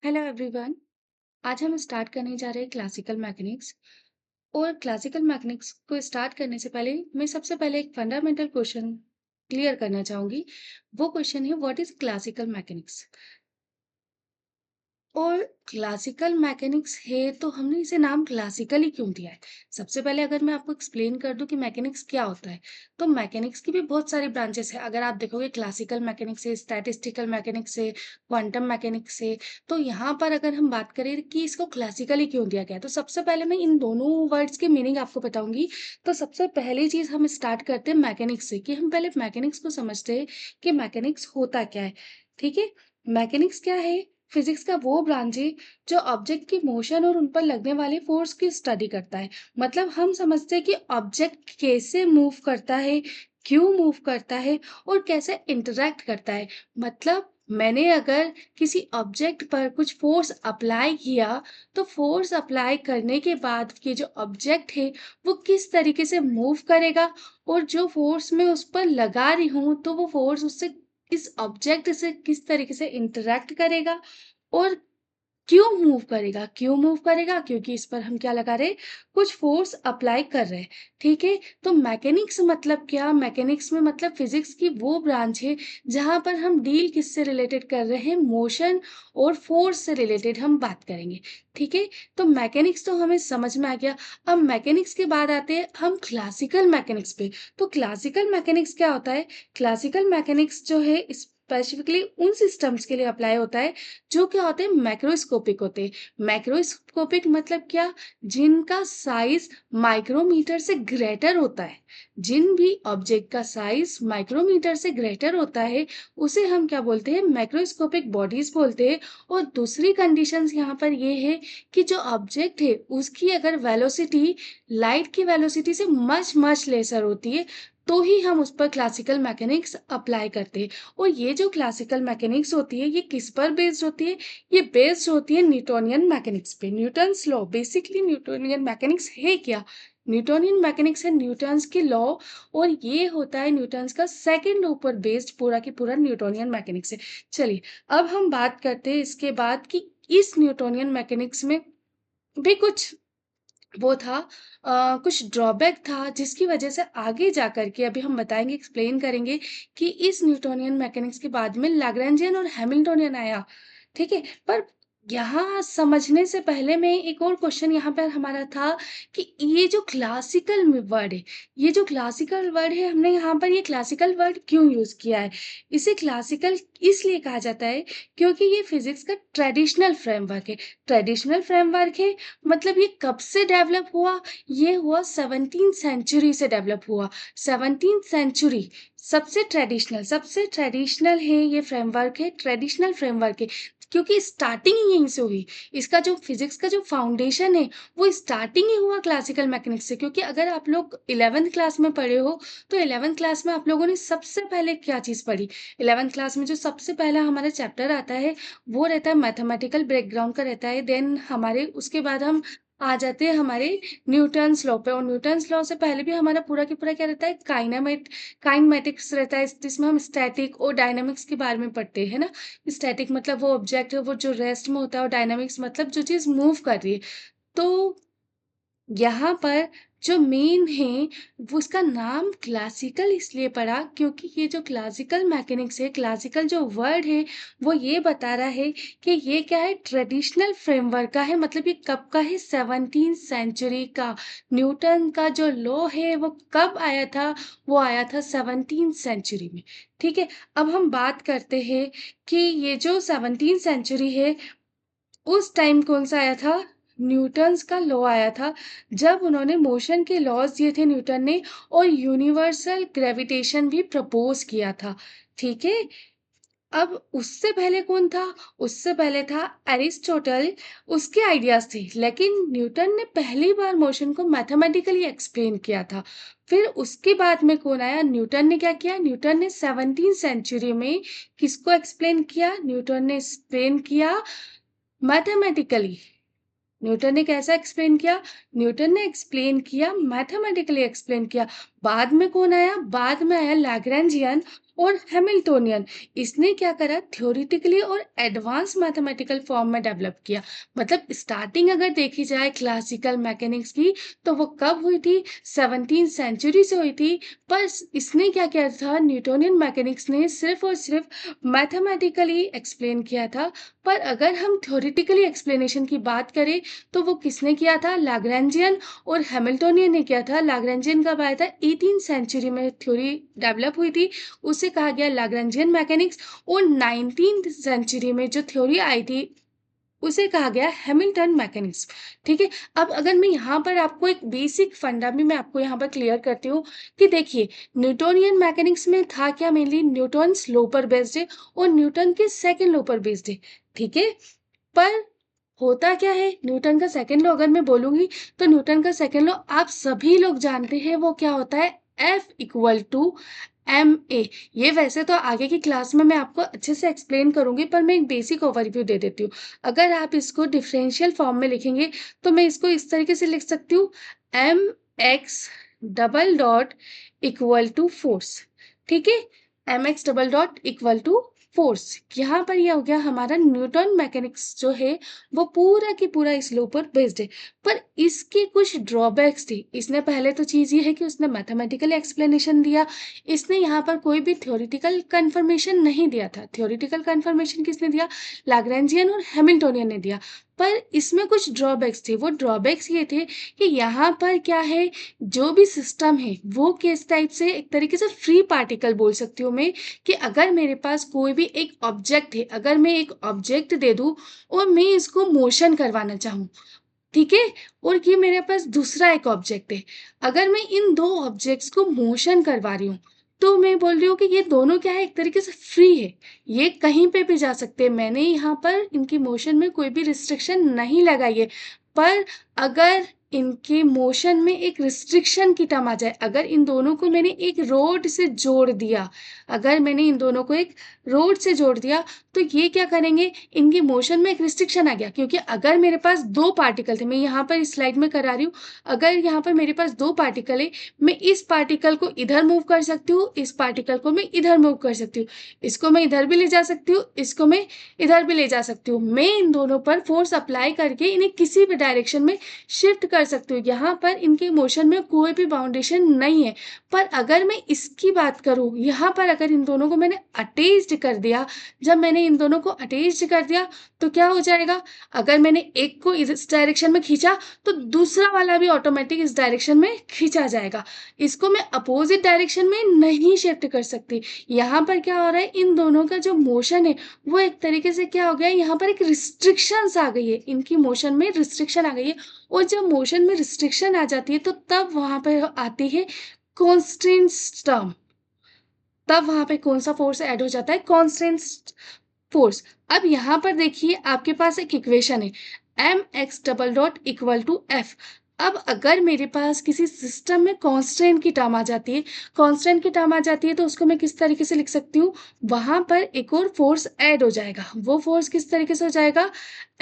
Hello everyone. आज हम start करने जा रहे हैं क्लासिकल मैकेनिक्स। और क्लासिकल मैकेनिक्स को स्टार्ट करने से पहले मैं सबसे पहले एक फंडामेंटल क्वेश्चन क्लियर करना चाहूंगी। वो क्वेश्चन है, व्हाट इज क्लासिकल मैकेनिक्स। और क्लासिकल मैकेनिक्स है तो हमने इसे नाम क्लासिकल ही क्यों दिया है। सबसे पहले अगर मैं आपको एक्सप्लेन कर दूं कि मैकेनिक्स क्या होता है, तो मैकेनिक्स की भी बहुत सारी ब्रांचेस है। अगर आप देखोगे क्लासिकल मैकेनिक्स है, स्टैटिस्टिकल मैकेनिक्स है, क्वांटम मैकेनिक्स है। तो यहाँ पर अगर हम बात करें कि इसको क्लासिकल ही क्यों दिया गया है, तो सबसे पहले मैं इन दोनों वर्ड्स की मीनिंग आपको बताऊंगी। तो सबसे पहली चीज हम स्टार्ट करते हैं मैकेनिक्स से, कि हम पहले मैकेनिक्स को समझते हैं कि मैकेनिक्स होता क्या है। ठीक है। मैकेनिक्स क्या है? फिजिक्स का वो ब्रांच है जो ऑब्जेक्ट की मोशन और उन पर लगने वाले फोर्स की स्टडी करता है। मतलब हम समझते हैं कि ऑब्जेक्ट कैसे मूव करता है, क्यों मूव करता है और कैसे इंटरेक्ट करता है। मतलब मैंने अगर किसी ऑब्जेक्ट पर कुछ फोर्स अप्लाई किया, तो फोर्स अप्लाई करने के बाद ये जो ऑब्जेक्ट है वो किस तरीके से मूव करेगा, और जो फोर्स मैं उस पर लगा रही हूँ तो वो फोर्स उससे इस ऑब्जेक्ट से किस तरीके से इंटरेक्ट करेगा, और क्यों मूव करेगा क्योंकि इस पर हम क्या लगा रहे हैं, कुछ फोर्स अप्लाई कर रहे हैं। ठीक है। तो मैकेनिक्स मतलब क्या? मैकेनिक्स में मतलब फिजिक्स की वो ब्रांच है जहां पर हम डील किससे रिलेटेड कर रहे हैं, मोशन और फोर्स से रिलेटेड हम बात करेंगे। ठीक है। तो मैकेनिक्स तो हमें समझ में आ गया। अब मैकेनिक्स के बाद आते हैं हम क्लासिकल मैकेनिक्स पे। तो क्लासिकल मैकेनिक्स क्या होता है? क्लासिकल मैकेनिक्स जो है स्पेसिफिकली उन सिस्टम्स के लिए अप्लाई होता है जो क्या होते हैं, मैक्रोस्कोपिक होते हैं। मैक्रोस्कोपिक मतलब क्या? जिनका साइज माइक्रोमीटर से ग्रेटर होता है। जिन भी ऑब्जेक्ट का साइज माइक्रोमीटर से ग्रेटर होता है उसे हम क्या बोलते हैं, मैक्रोस्कोपिक बॉडीज बोलते हैं। और दूसरी कंडीशंस यहाँ पर ये है कि जो ऑब्जेक्ट है उसकी अगर वेलोसिटी लाइट की वेलोसिटी से मच मच लेसर होती है, तो ही हम उस पर क्लासिकल मैकेनिक्स अप्लाई करते हैं। और ये जो क्लासिकल मैकेनिक्स होती है ये किस पर बेस्ड होती है? ये बेस्ड होती है न्यूटोनियन मैकेनिक्स पे, Newton's law. Basically Newtonian mechanics है क्या? न्यूटोनियन मैकेनिक्स है न्यूटन्स की लॉ। और ये होता है न्यूटन्स का सेकंड लॉ पर बेस्ड पूरा की पूरा न्यूटोनियन मैकेनिक्स है। चलिए, अब हम बात करते हैं इसके बाद कि इस न्यूटोनियन मैकेनिक्स में भी कुछ वो था, कुछ ड्रॉबैक था जिसकी वजह से आगे जाकर के अभी हम बताएंगे, एक्सप्लेन करेंगे कि इस न्यूटोनियन मैकेनिक्स के बाद में लैग्रैन्जियन और हैमिल्टोनियन आया। ठीक है। पर यहाँ समझने से पहले में एक और क्वेश्चन यहाँ पर हमारा था कि ये जो क्लासिकल वर्ड है, ये जो क्लासिकल वर्ड है, हमने यहाँ पर ये क्लासिकल वर्ड क्यों यूज किया है? इसे क्लासिकल इसलिए कहा जाता है क्योंकि ये फिजिक्स का ट्रेडिशनल फ्रेमवर्क है। ट्रेडिशनल फ्रेमवर्क है मतलब ये कब से डेवलप हुआ? ये हुआ 17th सेंचुरी से डेवलप हुआ। 17th सेंचुरी सबसे ट्रेडिशनल है, ये फ्रेमवर्क है, ट्रेडिशनल फ्रेमवर्क है। क्योंकि स्टार्टिंग ही यहीं से हुई। इसका जो फिजिक्स का जो फाउंडेशन है वो स्टार्टिंग ही हुआ क्लासिकल मैकेनिक्स से। क्योंकि अगर आप लोग 11th क्लास में पढ़े हो, तो 11th क्लास में आप लोगों ने सबसे पहले क्या चीज़ पढ़ी? 11th क्लास में जो सबसे पहला हमारा चैप्टर आता है वो रहता है मैथमेटिकल बैकग्राउंड का रहता है। देन हमारे उसके बाद हम आ जाते हैं हमारे न्यूटन्स लॉ पे। और न्यूटन्स लॉ से पहले भी हमारा पूरा की पूरा क्या रहता है, काइनेमेटिक्स रहता है, जिसमें हम स्टैटिक और डायनामिक्स के बारे में पढ़ते हैं ना। स्टैटिक मतलब वो ऑब्जेक्ट है वो जो रेस्ट में होता है, और डायनामिक्स मतलब जो चीज़ मूव कर रही है। तो यहाँ पर जो मेन है वो उसका नाम क्लासिकल इसलिए पड़ा क्योंकि ये जो क्लासिकल मैकेनिक्स है, क्लासिकल जो वर्ड है वो ये बता रहा है कि ये क्या है, ट्रेडिशनल फ्रेमवर्क का है। मतलब ये कब का है, 17th सेंचुरी का। न्यूटन का जो लॉ है वो कब आया था? वो आया था 17th सेंचुरी में। ठीक है। अब हम बात करते हैं कि ये जो 17th सेंचुरी है उस टाइम कौन सा आया था? न्यूटन्स का लॉ आया था, जब उन्होंने मोशन के लॉज दिए थे न्यूटन ने, और यूनिवर्सल ग्रेविटेशन भी प्रपोज किया था। ठीक है। अब उससे पहले कौन था? उससे पहले था एरिस्टोटल। उसके आइडियाज थे, लेकिन न्यूटन ने पहली बार मोशन को मैथमेटिकली एक्सप्लेन किया था। फिर उसके बाद में कौन आया? न्यूटन ने क्या किया? न्यूटन ने 17th सेंचुरी में किसको एक्सप्लेन किया? न्यूटन ने एक्सप्लेन किया मैथमेटिकली। न्यूटन ने कैसा एक्सप्लेन किया? न्यूटन ने एक्सप्लेन किया मैथमेटिकली एक्सप्लेन किया। बाद में कौन आया? बाद में आया लैग्रैन्जियन। और हैमिल्टोनियन इसने क्या करा, थ्योरेटिकली और एडवांस मैथमेटिकल फॉर्म में डेवलप किया। मतलब स्टार्टिंग अगर देखी जाए क्लासिकल मैकेनिक्स की, तो वो कब हुई थी, 17th सेंचुरी से हुई थी। पर इसने क्या किया था, न्यूटोनियन मैकेनिक्स ने सिर्फ और सिर्फ मैथमेटिकली एक्सप्लेन किया था। पर अगर हम थ्योरेटिकली एक्सप्लेनेशन की बात करें, तो वो किसने किया था, लैग्रैन्जियन और हैमिल्टोनियन ने किया था। लैग्रैन्जियन कब आया था, 18th सेंचुरी में थ्योरी डेवलप हुई थी, उसे कहा गया लैग्रैन्जियन मैकेनिक्स। और 19th सेंचुरी में जो थ्योरी आई थी, उसे कहा गया हैमिल्टन मैकेनिक्स। ठीक है। अब अगर मैं यहाँ पर आपको एक बेसिक फंडा भी मैं आपको यहाँ पर क्लियर करती हूँ कि देखिए, न्यूटोनियन मैकेनिक्स में था क्या, मेनली न्यूटन्स लॉ पर बेस्ड है और न्यूटन के सेकंड लॉ पर बेस्ड है। ठीक है। पर होता क्या है, न्यूटन का सेकंड लॉ अगर मैं बोलूंगी, तो न्यूटन का सेकंड लॉ आप सभी लोग जानते हैं, वो क्या होता है, F equal to M A. ये वैसे तो आगे की क्लास में मैं आपको अच्छे से एक्सप्लेन करूंगी, पर मैं एक बेसिक ओवरव्यू दे देती हूँ। अगर आप इसको डिफरेंशियल फॉर्म में लिखेंगे, तो मैं इसको इस तरीके से लिख सकती हूँ, M X double dot equal to force. ठीक है। M X double dot equal to force. यहाँ पर ये हो गया हमारा न्यूटन मैकेनिक्स जो है, वो पूरा की पूरा इस लॉ पर बेस्ड है। पर इसके कुछ ड्रॉबैक्स थी। इसने पहले तो चीज ये है कि उसने मैथमेटिकल एक्सप्लेनेशन दिया, इसने यहाँ पर कोई भी थ्योरेटिकल कंफर्मेशन नहीं दिया था। थ्योरेटिकल कंफर्मेशन किसने दिया, लैग्रैन्जियन और हैमिल्टोनियन ने दिया। पर इसमें कुछ ड्रॉबैक्स थे। वो ड्रॉबैक्स ये थे कि यहाँ पर क्या है, जो भी सिस्टम है वो किस टाइप से, एक तरीके से फ्री पार्टिकल बोल सकती हूँ मैं, कि अगर मेरे पास कोई भी एक ऑब्जेक्ट है, अगर मैं एक ऑब्जेक्ट दे दूं और मैं इसको मोशन करवाना चाहूँ, ठीक है, और ये मेरे पास दूसरा एक ऑब्जेक्ट है, अगर मैं इन दो ऑब्जेक्ट्स को मोशन करवा रही हूँ, तो मैं बोल रही हूँ कि ये दोनों क्या है, एक तरीके से फ्री है, ये कहीं पे भी जा सकते हैं। मैंने यहाँ पर इनकी मोशन में कोई भी रिस्ट्रिक्शन नहीं लगाई है। पर अगर इनके मोशन में एक रिस्ट्रिक्शन की टर्म आ जाए, अगर इन दोनों को मैंने एक रोड से जोड़ दिया, अगर मैंने इन दोनों को एक रोड से जोड़ दिया, तो ये क्या करेंगे, इनकी मोशन में एक रिस्ट्रिक्शन आ गया। क्योंकि अगर मेरे पास दो पार्टिकल थे, मैं यहाँ पर इस स्लाइड में करा रही हूँ, अगर यहाँ पर मेरे पास दो पार्टिकल है, मैं इस पार्टिकल को इधर मूव कर सकती हूँ, इस पार्टिकल को मैं इधर मूव कर सकती हूँ, इसको मैं इधर भी ले जा सकती हूँ, इसको मैं इधर भी ले जा सकती हूँ। मैं इन दोनों पर फोर्स अप्लाई करके इन्हें किसी भी डायरेक्शन में शिफ्ट कर सकती हूँ। यहाँ पर इनके मोशन में कोई भी बाउंडेशन नहीं है। पर अगर मैं इसकी बात करूँ, यहाँ पर अगर इन दोनों को मैंने अटैच्ड कर दिया, जब मैंने इन दोनों को अटैच्ड कर दिया, तो क्या हो जाएगा, अगर मैंने एक को इस डायरेक्शन में खींचा, तो दूसरा वाला भी ऑटोमेटिक इस डायरेक्शन में खींचा जाएगा। इसको मैं अपोजिट डायरेक्शन में नहीं शिफ्ट कर सकती। यहाँ पर क्या हो रहा है, इन दोनों का जो मोशन है, वो एक तरीके से क्या हो गया, यहाँ पर एक रिस्ट्रिक्शंस आ गई है, इनकी मोशन में रिस्ट्रिक्शन आ गई है। और जब मोशन में रिस्ट्रिक्शन आ जाती है, तो तब वहां पर आती है कॉन्स्टेंट्स टर्म। तब वहां पे कौन सा फोर्स ऐड हो जाता है, कॉन्स्टेंट फोर्स। अब यहाँ पर देखिए, आपके पास एक इक्वेशन है, M X double dot equal to F. अब अगर मेरे पास किसी सिस्टम में कांस्टेंट की टर्म आ जाती है, कांस्टेंट की टर्म आ जाती है, तो उसको मैं किस तरीके से लिख सकती हूँ, वहां पर एक और फोर्स ऐड हो जाएगा। वो फोर्स किस तरीके से हो जाएगा,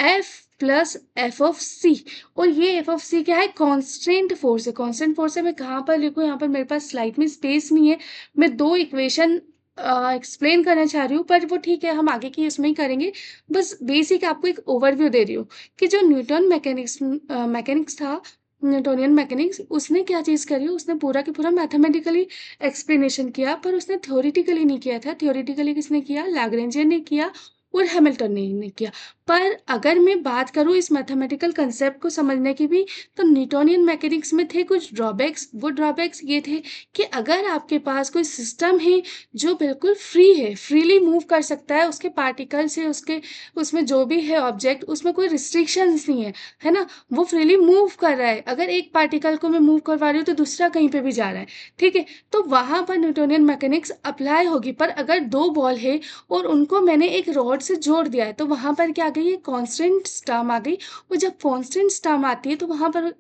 एफ प्लस एफ ऑफ सी। और ये एफ ऑफ सी क्या है, कांस्टेंट फोर्स है। कांस्टेंट फोर्स है, मैं कहाँ पर लिखूँ, यहाँ पर मेरे पास स्लाइड में स्पेस नहीं है, मैं दो इक्वेशन एक्सप्लेन करना चाह रही हूँ, पर वो ठीक है, हम आगे की उसमें ही करेंगे। बस बेसिक आपको एक ओवरव्यू दे रही हूँ कि जो न्यूटन मैकेनिक्स था, न्यूटोनियन मैकेनिक्स, उसने क्या चीज़ करी, उसने पूरा की पूरा मैथमेटिकली एक्सप्लेनेशन किया, पर उसने थ्योरेटिकली नहीं किया था। थ्योरेटिकली किसने किया, लैग्रेंजियन ने किया और हैमिल्टन ने किया। पर अगर मैं बात करूँ इस मैथमेटिकल कंसेप्ट को समझने की भी, तो न्यूटोनियन मैकेनिक्स में थे कुछ ड्रॉबैक्स। वो ड्रॉबैक्स ये थे कि अगर आपके पास कोई सिस्टम है जो बिल्कुल फ्री है, फ्रीली मूव कर सकता है, उसके पार्टिकल से, उसके उसमें जो भी है ऑब्जेक्ट, उसमें कोई रिस्ट्रिक्शंस नहीं है ना, वो फ्रीली मूव कर रहा है। अगर एक पार्टिकल को मैं मूव करवा रही हूँ, तो दूसरा कहीं पे भी जा रहा है, ठीक है, तो वहां पर न्यूटोनियन मैकेनिक्स अप्लाई होगी। पर अगर दो बॉल है और उनको मैंने एक रॉड से जोड़ दिया है, तो वहां पर क्या आ गई, कांस्टेंट टर्म आ गई। और जब कांस्टेंट टर्म आती है, तो वहां पर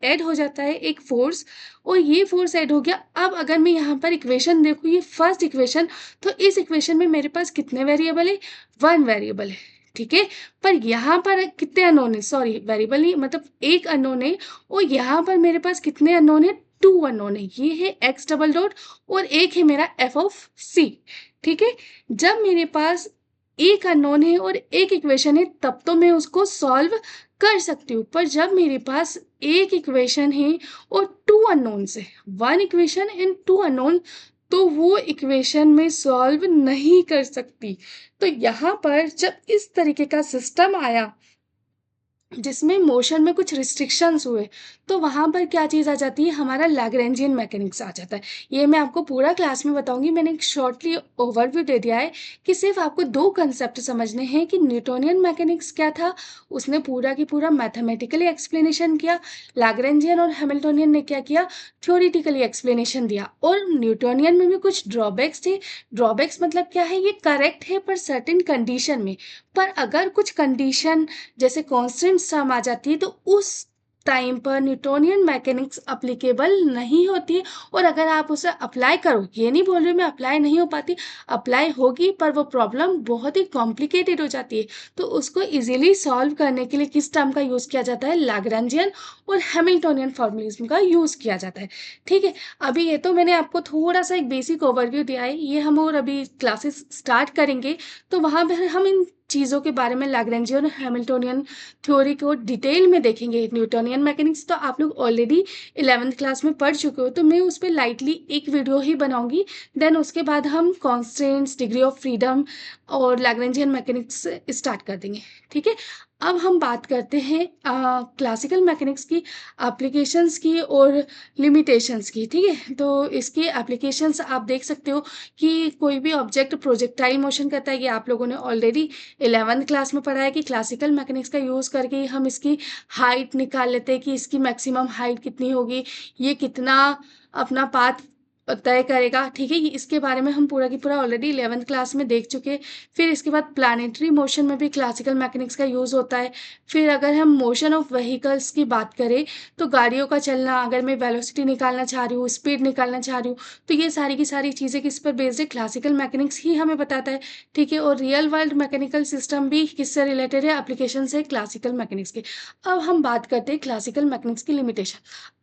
ऐड हो जाता है एक फोर्स, और ये फोर्स ऐड हो गया। अब अगर मैं यहाँ पर इक्वेशन देखूँ, ये फर्स्ट इक्वेशन, तो इस इक्वेशन में मेरे पास कितने वेरिएबल है, वन वेरिएबल है, ठीक है। पर यहाँ पर कितने अननोन है, सॉरी वेरिएबल नहीं, मतलब एक अननोन है, और यहाँ पर मेरे पास कितने अननोन है, टू अननोन है, ये है एक्स डबल डॉट और एक है मेरा एफ ऑफ सी। ठीक है, जब मेरे पास एक अननोन है और एक इक्वेशन है तब तो मैं उसको सॉल्व कर सकती हूँ, पर जब मेरे पास एक इक्वेशन है और टू अननोन है, one equation and two unknown, तो वो इक्वेशन में सॉल्व नहीं कर सकती। तो यहाँ पर जब इस तरीके का सिस्टम आया जिसमें मोशन में कुछ रिस्ट्रिक्शंस हुए, तो वहाँ पर क्या चीज़ आ जाती है, हमारा लैग्रेंजियन मैकेनिक्स आ जाता है। ये मैं आपको पूरा क्लास में बताऊंगी, मैंने एक शॉर्टली ओवरव्यू दे दिया है कि सिर्फ आपको दो कंसेप्ट समझने हैं कि न्यूटोनियन मैकेनिक्स क्या था, उसने पूरा की पूरा मैथमेटिकली एक्सप्लेनेशन किया, लैग्रेंजियन और हैमिल्टोनियन ने क्या किया, थ्योरेटिकली एक्सप्लेनेशन दिया। और न्यूटोनियन में भी कुछ ड्रॉबैक्स थे। ड्रॉबैक्स मतलब क्या है, ये करेक्ट है पर सर्टेन कंडीशन में, पर अगर कुछ कंडीशन जैसे कांस्टेंट टर्म आ जाती है तो उस टाइम पर न्यूटोनियन मैकेनिक्स अप्लीकेबल नहीं होती है। और अगर आप उसे अप्लाई करो, ये नहीं बोल रही मैं अप्लाई नहीं हो पाती, अप्लाई होगी, पर वो प्रॉब्लम बहुत ही कॉम्प्लिकेटेड हो जाती है। तो उसको इजीली सॉल्व करने के लिए किस टर्म का यूज़ किया जाता है, लैग्रेंजियन और हैमिल्टोनियन फॉर्मूलिज्म का यूज़ किया जाता है। ठीक है, अभी ये तो मैंने आपको थोड़ा सा एक बेसिक ओवरव्यू दिया है, ये हम और अभी क्लासेस स्टार्ट करेंगे तो वहाँ पर हम इन चीज़ों के बारे में, लैग्रेंजियन और हैमिल्टोनियन थ्योरी को डिटेल में देखेंगे। न्यूटोनियन मैकेनिक्स तो आप लोग ऑलरेडी 11th क्लास में पढ़ चुके हो, तो मैं उस पर लाइटली एक वीडियो ही बनाऊंगी। देन उसके बाद हम कॉन्स्टेंट्स, डिग्री ऑफ फ्रीडम और लैग्रेंजियन मैकेनिक्स स्टार्ट कर देंगे। ठीक है, अब हम बात करते हैं क्लासिकल मैकेनिक्स की एप्लीकेशंस की और लिमिटेशंस की। ठीक है, तो इसकी एप्लीकेशंस आप देख सकते हो कि कोई भी ऑब्जेक्ट प्रोजेक्टाइल मोशन करता है, ये आप लोगों ने ऑलरेडी 11th क्लास में पढ़ा है कि क्लासिकल मैकेनिक्स का यूज़ करके हम इसकी हाइट निकाल लेते हैं कि इसकी मैक्सिमम हाइट कितनी होगी, ये कितना अपना पाथ तय करेगा। ठीक है, ये इसके बारे में हम पूरा की पूरा ऑलरेडी 11th क्लास में देख चुके हैं। फिर इसके बाद प्लानिटरी मोशन में भी क्लासिकल मैकेनिक्स का यूज़ होता है। फिर अगर हम मोशन ऑफ व्हीकल्स की बात करें तो गाड़ियों का चलना, अगर मैं वेलोसिटी निकालना चाह रही हूँ, स्पीड निकालना चाह रही हूँ, तो ये सारी की सारी चीज़ें किस पर बेस्ड है, क्लासिकल मैकेनिक्स ही हमें बताता है। ठीक है, और रियल वर्ल्ड मैकेनिकल सिस्टम भी किससे रिलेटेड है, एप्लीकेशन से क्लासिकल मैकेनिक्स के। अब हम बात करते हैं क्लासिकल मैकेनिक्स की लिमिटेशन।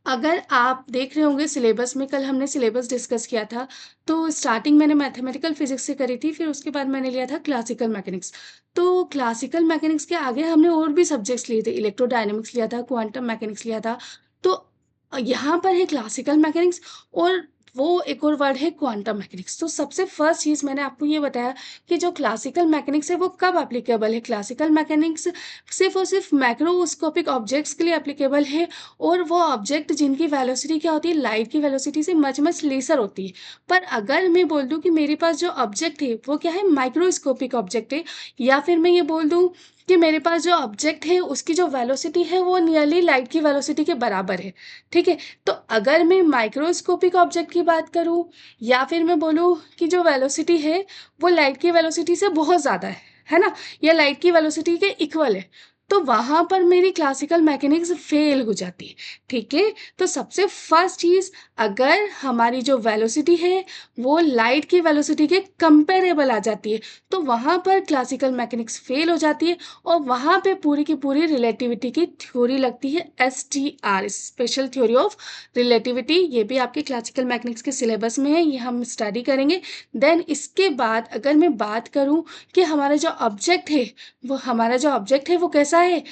अगर आप देख रहे होंगे सिलेबस में, कल हमने सिलेबस डिस्कस किया था, तो स्टार्टिंग मैंने मैथमेटिकल फिजिक्स से करी थी, फिर उसके बाद मैंने लिया था क्लासिकल मैकेनिक्स। तो क्लासिकल मैकेनिक्स के आगे हमने और भी सब्जेक्ट्स लिए थे, इलेक्ट्रोडायनेमिक्स लिया था, क्वांटम मैकेनिक्स लिया था। तो यहाँ पर है क्लासिकल मैकेनिक्स और वो एक और वर्ड है क्वांटम मैकेनिक्स। तो सबसे फर्स्ट चीज़ मैंने आपको ये बताया कि जो क्लासिकल मैकेनिक्स है वो कब एप्लीकेबल है। क्लासिकल मैकेनिक्स सिर्फ और सिर्फ मैक्रोस्कोपिक ऑब्जेक्ट्स के लिए एप्लीकेबल है, और वो ऑब्जेक्ट जिनकी वेलोसिटी क्या होती है, लाइट की वेलोसिटी से मच मच लेसर होती है। पर अगर मैं बोल दूं कि मेरे पास जो ऑब्जेक्ट है वो क्या है, माइक्रोस्कोपिक ऑब्जेक्ट है, या फिर मैं ये बोल दूं कि मेरे पास जो ऑब्जेक्ट है उसकी जो वेलोसिटी है वो नियरली लाइट की वेलोसिटी के बराबर है। ठीक है, तो अगर मैं माइक्रोस्कोपिक ऑब्जेक्ट की बात करूं, या फिर मैं बोलूं कि जो वेलोसिटी है वो लाइट की वेलोसिटी से बहुत ज़्यादा है ना, या लाइट की वेलोसिटी के इक्वल है, तो वहां पर मेरी क्लासिकल मैकेनिक्स फेल हो जाती है। ठीक है, तो सबसे फर्स्ट चीज, अगर हमारी जो वेलोसिटी है वो लाइट की वेलोसिटी के कंपेरेबल आ जाती है, तो वहां पर क्लासिकल मैकेनिक्स फेल हो जाती है, और वहां पे पूरी की पूरी रिलेटिविटी की थ्योरी लगती है, STR, special theory of relativity. ये भी आपके क्लासिकल मैकेनिक्स के सिलेबस में है, ये हम स्टडी करेंगे। देन इसके बाद अगर मैं बात करूं कि हमारा जो ऑब्जेक्ट है, वो कैसा है,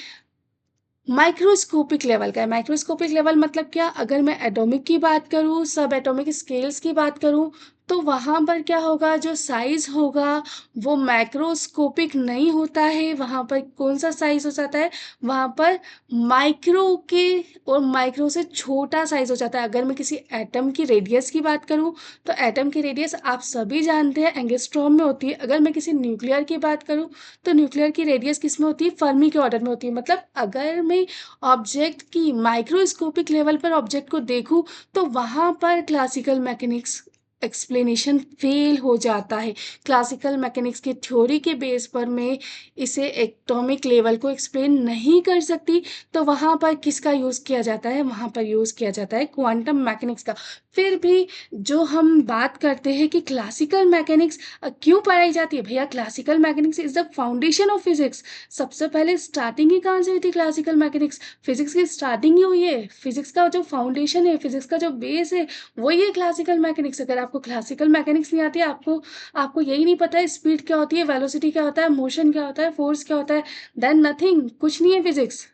माइक्रोस्कोपिक लेवल का है। माइक्रोस्कोपिक लेवल मतलब क्या, अगर मैं एटॉमिक की बात करूं, सब एटॉमिक स्केल्स की बात करूं, तो वहां पर क्या होगा, जो साइज होगा वो मैक्रोस्कोपिक नहीं होता है। वहां पर कौन सा साइज हो जाता है, वहां पर माइक्रो के, और माइक्रो से छोटा साइज हो जाता है। अगर मैं किसी एटम की रेडियस की बात करूं, तो एटम की रेडियस आप सभी जानते हैं एंगस्ट्रॉम में होती है। अगर मैं किसी न्यूक्लियर की बात करूं, तो न्यूक्लियर की रेडियस किस में होती है, फर्मी के ऑर्डर में होती है। मतलब अगर मैं ऑब्जेक्ट की माइक्रोस्कोपिक लेवल पर ऑब्जेक्ट को देखूं, तो वहां पर क्लासिकल मैकेनिक्स एक्सप्लेनेशन फेल हो जाता है। क्लासिकल मैकेनिक्स की थ्योरी के बेस पर मैं इसे एटॉमिक लेवल को एक्सप्लेन नहीं कर सकती, तो वहां पर किसका यूज किया जाता है, वहां पर यूज किया जाता है क्वांटम मैकेनिक्स का। फिर भी जो हम बात करते हैं कि क्लासिकल मैकेनिक्स क्यों पढ़ाई जाती है? भैया classical mechanics is the foundation of physics. सबसे पहले स्टार्टिंग ही कहाँ से हुई थी क्लासिकल मैकेनिक्स? फिज़िक्स की स्टार्टिंग ही हुई है। फिज़िक्स का जो फाउंडेशन है, फिज़िक्स का जो बेस है, वही है क्लासिकल मैकेनिक्स। अगर आपको क्लासिकल मैकेनिक्स नहीं आती है, आपको आपको यही नहीं पता है स्पीड क्या होती है, वेलोसिटी क्या होता है, मोशन क्या होता है, फोर्स क्या होता है, देन नथिंग, कुछ नहीं है फिज़िक्स,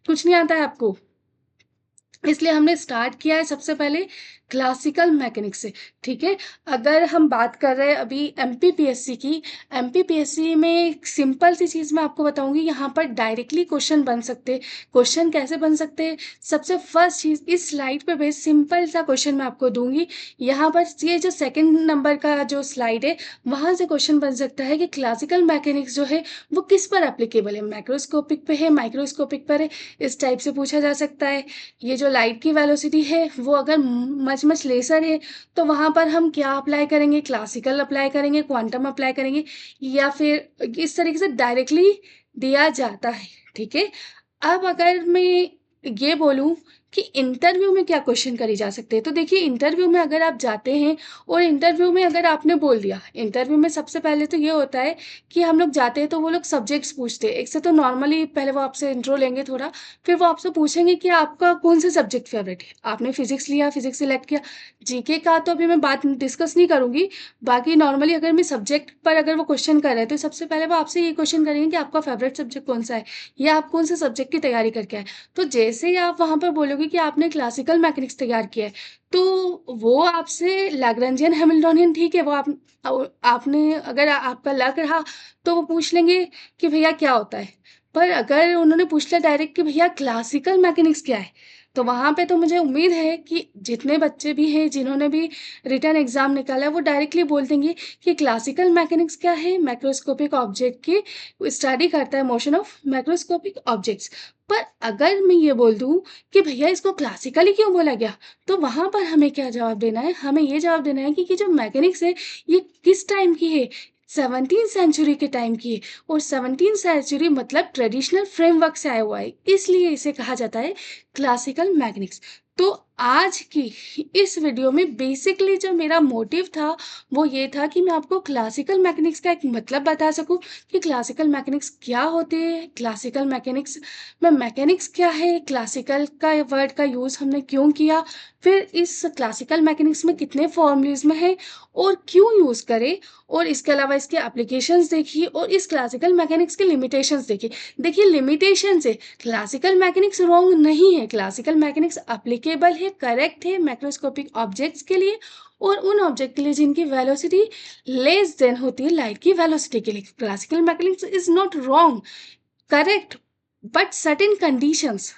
कुछ नहीं आता है आपको। इसलिए हमने स्टार्ट किया है सबसे पहले क्लासिकल मैकेनिक्स से, ठीक है? अगर हम बात कर रहे हैं अभी एमपीपीएससी की, एमपीपीएससी में एक सिंपल सी चीज़ मैं आपको बताऊँगी, यहाँ पर डायरेक्टली क्वेश्चन बन सकते हैं। क्वेश्चन कैसे बन सकते हैं? सबसे फर्स्ट चीज़, इस स्लाइड पे बेस्ड सिंपल सा क्वेश्चन मैं आपको दूँगी। यहाँ पर ये जो सेकंड नंबर का जो स्लाइड है, वहाँ से क्वेश्चन बन सकता है कि क्लासिकल मैकेनिक्स जो है, वो किस पर एप्लीकेबल है? मैक्रोस्कोपिक पे है, माइक्रोस्कोपिक पर है? इस टाइप से पूछा जा सकता है। ये जो लाइट की वेलोसिटी है वो अगर मच मच लेसर है तो वहाँ पर हम क्या अप्लाई करेंगे? क्लासिकल अप्लाई करेंगे, क्वांटम अप्लाई करेंगे, या फिर इस तरीके से डायरेक्टली दिया जाता है, ठीक है? अब अगर मैं ये बोलूँ कि इंटरव्यू में क्या क्वेश्चन करे जा सकते हैं, तो देखिए इंटरव्यू में अगर आप जाते हैं और इंटरव्यू में अगर आपने बोल दिया, इंटरव्यू में सबसे पहले तो ये होता है कि हम लोग जाते हैं तो वो लोग सब्जेक्ट्स पूछते हैं। एक से तो नॉर्मली पहले वो आपसे इंट्रो लेंगे थोड़ा, फिर वो आपसे पूछेंगे कि आपका कौन सा सब्जेक्ट फेवरेट है। आपने फिजिक्स लिया, फिजिक्स सिलेक्ट किया। जीके का तो अभी मैं बात डिस्कस नहीं करूंगी, बाकी नॉर्मली अगर मैं सब्जेक्ट पर अगर वो क्वेश्चन कर रहे हैं तो सबसे पहले वो आपसे ये क्वेश्चन करेंगे कि आपका फेवरेट सब्जेक्ट कौन सा है, या आप कौन से सब्जेक्ट की तैयारी करके आए। तो जैसे ही आप वहाँ पर बोलोगे कि आपने क्लासिकल मैकेनिक्स तैयार किया है, तो वो आपसे लैग्रेंजियन हैमिल्टोनियन, ठीक है, वो आपने अगर आपका लग रहा तो वो पूछ लेंगे कि भैया क्या होता है। पर अगर उन्होंने पूछ लिया डायरेक्ट कि भैया क्लासिकल मैकेनिक्स क्या है, तो वहाँ पे तो मुझे उम्मीद है कि जितने बच्चे भी हैं जिन्होंने भी रिटन एग्ज़ाम निकाला है वो डायरेक्टली बोल देंगे कि क्लासिकल मैकेनिक्स क्या है? मैक्रोस्कोपिक ऑब्जेक्ट की स्टडी करता है, मोशन ऑफ मैक्रोस्कोपिक ऑब्जेक्ट्स। पर अगर मैं ये बोल दूँ कि भैया इसको क्लासिकली क्यों बोला गया? तो वहाँ पर हमें क्या जवाब देना है? हमें ये जवाब देना है कि जो मैकेनिक्स है ये किस टाइम की है? 17th सेंचुरी के टाइम की है, और 17th सेंचुरी मतलब ट्रेडिशनल फ्रेमवर्क से आया हुआ है, इसलिए इसे कहा जाता है क्लासिकल मैकेनिक्स। तो आज की इस वीडियो में बेसिकली जो मेरा मोटिव था वो ये था कि मैं आपको क्लासिकल मैकेनिक्स का एक मतलब बता सकूं कि क्लासिकल मैकेनिक्स क्या होते हैं, क्लासिकल मैकेनिक्स में मैकेनिक्स क्या है, क्लासिकल का वर्ड का यूज़ हमने क्यों किया, फिर इस क्लासिकल मैकेनिक्स में कितने फॉर्मूलेज में है और क्यों यूज़ करें, और इसके अलावा इसके एप्लीकेशंस देखिए और इस क्लासिकल मैकेनिक्स के लिमिटेशंस देखिए। देखिए लिमिटेशंस है, क्लासिकल मैकेनिक्स रॉन्ग नहीं है, क्लासिकल मैकेनिक्स एप्लीकेबल है, करेक्ट है मैक्रोस्कोपिक ऑब्जेक्ट्स के लिए और उन ऑब्जेक्ट के लिए जिनकी वेलोसिटी लेस देन होती है लाइट की वेलोसिटी के लिए। Classical mechanics is not wrong, correct, but certain conditions,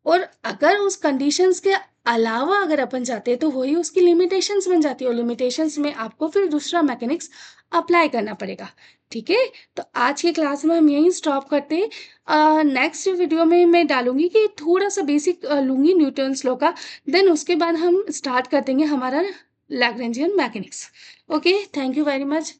और अगर उस कंडीशंस के अलावा अगर अपन जाते हैं तो वही उसकी लिमिटेशंस बन जाती है, और लिमिटेशंस में आपको फिर दूसरा मैकेनिक्स अप्लाई करना पड़ेगा, ठीक है? तो आज की क्लास में हम यहीं स्टॉप करते हैं। नेक्स्ट वीडियो में मैं डालूंगी कि थोड़ा सा बेसिक लूंगी न्यूटन्स लॉ का, देन उसके बाद हम स्टार्ट कर देंगे हमारा Lagrangian mechanics. Okay, thank you very much.